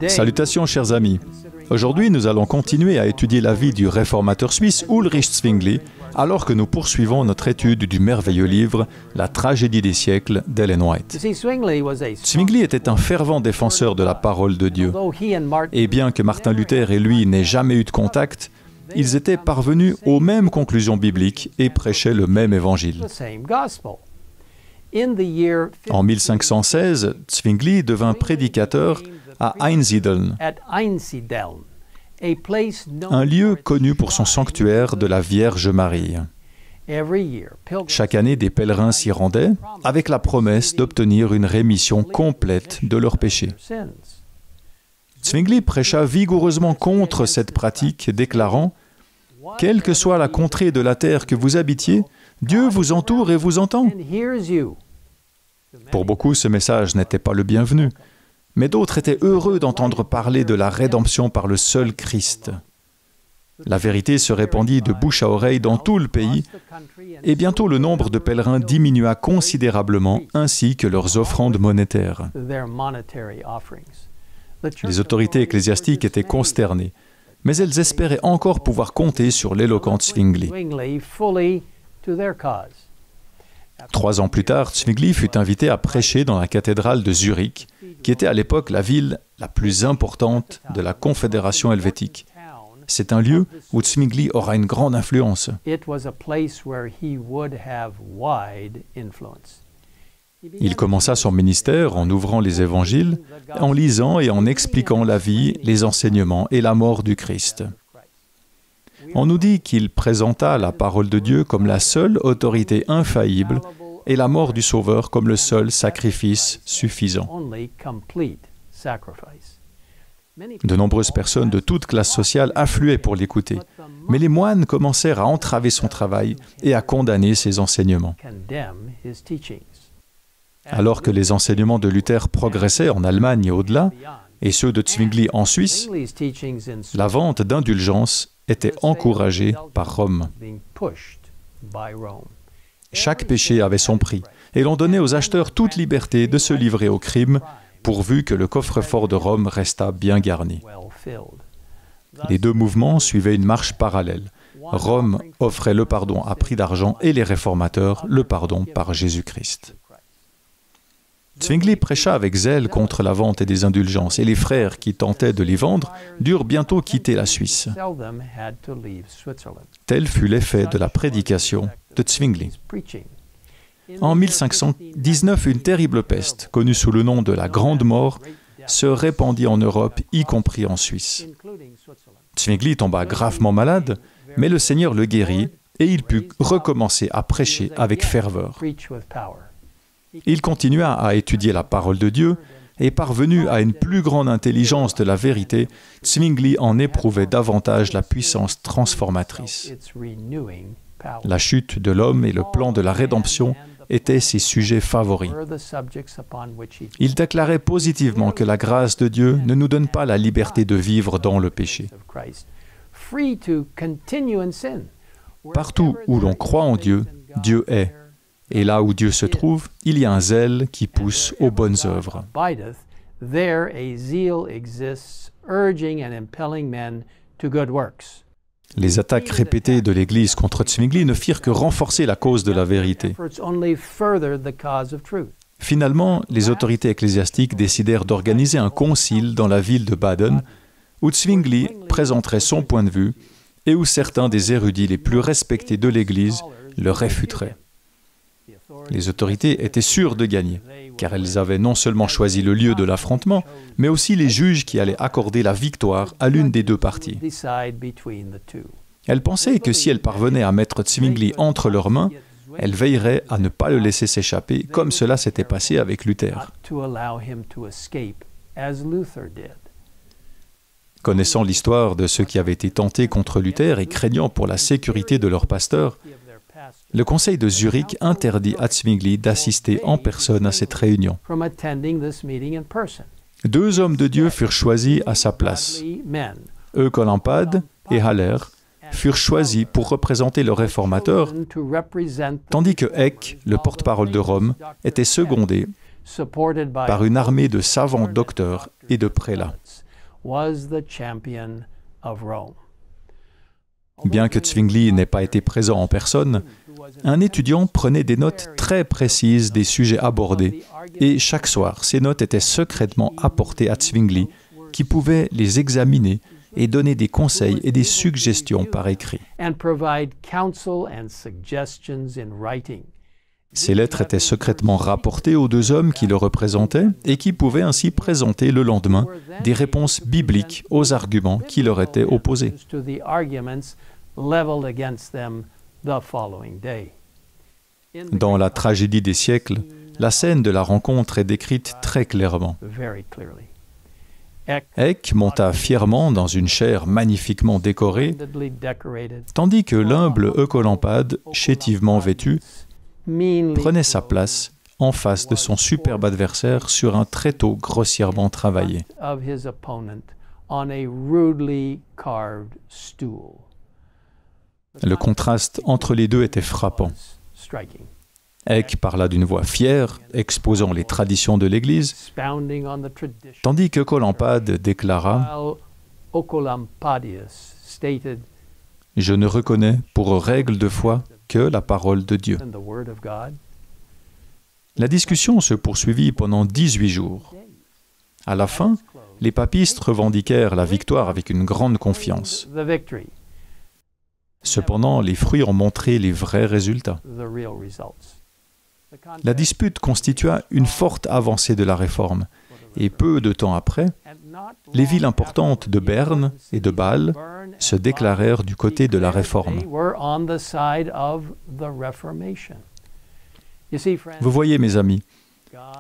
Salutations chers amis. Aujourd'hui, nous allons continuer à étudier la vie du réformateur suisse Ulrich Zwingli, alors que nous poursuivons notre étude du merveilleux livre « La tragédie des siècles » d'Ellen White. Zwingli était un fervent défenseur de la parole de Dieu. Et bien que Martin Luther et lui n'aient jamais eu de contact, ils étaient parvenus aux mêmes conclusions bibliques et prêchaient le même évangile. En 1516, Zwingli devint prédicateur à Einsiedeln, un lieu connu pour son sanctuaire de la Vierge Marie. Chaque année, des pèlerins s'y rendaient avec la promesse d'obtenir une rémission complète de leurs péchés. Zwingli prêcha vigoureusement contre cette pratique, déclarant « Quelle que soit la contrée de la terre que vous habitiez, Dieu vous entoure et vous entend. » Pour beaucoup, ce message n'était pas le bienvenu, mais d'autres étaient heureux d'entendre parler de la rédemption par le seul Christ. La vérité se répandit de bouche à oreille dans tout le pays, et bientôt le nombre de pèlerins diminua considérablement, ainsi que leurs offrandes monétaires. Les autorités ecclésiastiques étaient consternées, mais elles espéraient encore pouvoir compter sur l'éloquent Zwingli. 3 ans plus tard, Zwingli fut invité à prêcher dans la cathédrale de Zurich, qui était à l'époque la ville la plus importante de la Confédération helvétique. C'est un lieu où Zwingli aura une grande influence. Il commença son ministère en ouvrant les évangiles, en lisant et en expliquant la vie, les enseignements et la mort du Christ. On nous dit qu'il présenta la parole de Dieu comme la seule autorité infaillible et la mort du Sauveur comme le seul sacrifice suffisant. De nombreuses personnes de toute classe sociale affluaient pour l'écouter, mais les moines commencèrent à entraver son travail et à condamner ses enseignements. Alors que les enseignements de Luther progressaient en Allemagne et au-delà, et ceux de Zwingli en Suisse, la vente d'indulgences était encouragée par Rome. Chaque péché avait son prix, et l'on donnait aux acheteurs toute liberté de se livrer au crime, pourvu que le coffre-fort de Rome restât bien garni. Les deux mouvements suivaient une marche parallèle. Rome offrait le pardon à prix d'argent et les réformateurs le pardon par Jésus-Christ. Zwingli prêcha avec zèle contre la vente et des indulgences, et les frères qui tentaient de les vendre durent bientôt quitter la Suisse. Tel fut l'effet de la prédication de Zwingli. En 1519, une terrible peste, connue sous le nom de la Grande Mort, se répandit en Europe, y compris en Suisse. Zwingli tomba gravement malade, mais le Seigneur le guérit, et il put recommencer à prêcher avec ferveur. Il continua à étudier la parole de Dieu, et parvenu à une plus grande intelligence de la vérité, Zwingli en éprouvait davantage la puissance transformatrice. La chute de l'homme et le plan de la rédemption étaient ses sujets favoris. Il déclarait positivement que la grâce de Dieu ne nous donne pas la liberté de vivre dans le péché. Partout où l'on croit en Dieu, Dieu est. Et là où Dieu se trouve, il y a un zèle qui pousse aux bonnes œuvres. Les attaques répétées de l'Église contre Zwingli ne firent que renforcer la cause de la vérité. Finalement, les autorités ecclésiastiques décidèrent d'organiser un concile dans la ville de Baden, où Zwingli présenterait son point de vue et où certains des érudits les plus respectés de l'Église le réfuteraient. Les autorités étaient sûres de gagner, car elles avaient non seulement choisi le lieu de l'affrontement, mais aussi les juges qui allaient accorder la victoire à l'une des deux parties. Elles pensaient que si elles parvenaient à mettre Zwingli entre leurs mains, elles veilleraient à ne pas le laisser s'échapper, comme cela s'était passé avec Luther. Connaissant l'histoire de ceux qui avaient été tentés contre Luther et craignant pour la sécurité de leur pasteur, le conseil de Zurich interdit à Zwingli d'assister en personne à cette réunion. 2 hommes de Dieu furent choisis à sa place. Oecolampade et Haller furent choisis pour représenter le réformateur, tandis que Eck, le porte-parole de Rome, était secondé par une armée de savants docteurs et de prélats. Bien que Zwingli n'ait pas été présent en personne, un étudiant prenait des notes très précises des sujets abordés, et chaque soir, ces notes étaient secrètement apportées à Zwingli, qui pouvait les examiner et donner des conseils et des suggestions par écrit. Ces lettres étaient secrètement rapportées aux deux hommes qui le représentaient et qui pouvaient ainsi présenter le lendemain des réponses bibliques aux arguments qui leur étaient opposés. Dans la tragédie des siècles, la scène de la rencontre est décrite très clairement. Eck monta fièrement dans une chaire magnifiquement décorée, tandis que l'humble Oecolampade, chétivement vêtu, prenait sa place en face de son superbe adversaire sur un tréteau grossièrement travaillé. Le contraste entre les deux était frappant. Eck parla d'une voix fière, exposant les traditions de l'Église, tandis que Oecolampade déclara « Je ne reconnais pour règle de foi que la parole de Dieu. » La discussion se poursuivit pendant 18 jours. À la fin, les papistes revendiquèrent la victoire avec une grande confiance. Cependant, les fruits ont montré les vrais résultats. La dispute constitua une forte avancée de la Réforme, et peu de temps après, les villes importantes de Berne et de Bâle se déclarèrent du côté de la Réforme. Vous voyez, mes amis,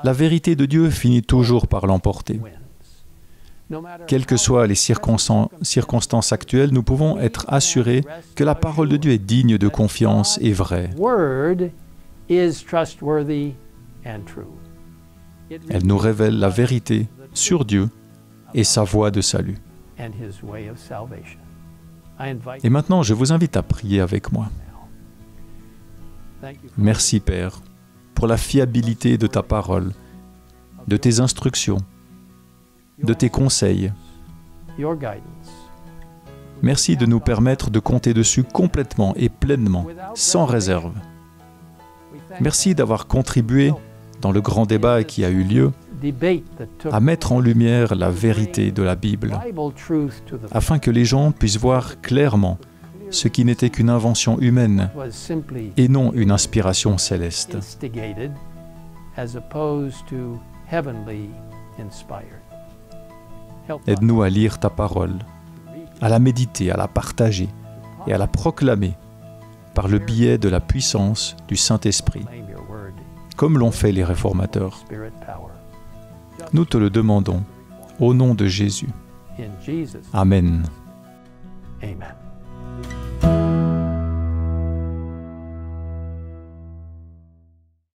la vérité de Dieu finit toujours par l'emporter. Quelles que soient les circonstances actuelles, nous pouvons être assurés que la parole de Dieu est digne de confiance et vraie. Elle nous révèle la vérité sur Dieu et sa voie de salut. Et maintenant, je vous invite à prier avec moi. Merci, Père, pour la fiabilité de ta parole, de tes instructions, de tes conseils. Merci de nous permettre de compter dessus complètement et pleinement, sans réserve. Merci d'avoir contribué, dans le grand débat qui a eu lieu, à mettre en lumière la vérité de la Bible, afin que les gens puissent voir clairement ce qui n'était qu'une invention humaine et non une inspiration céleste. Aide-nous à lire ta parole, à la méditer, à la partager et à la proclamer par le biais de la puissance du Saint-Esprit, comme l'ont fait les réformateurs. Nous te le demandons au nom de Jésus. Amen. Amen.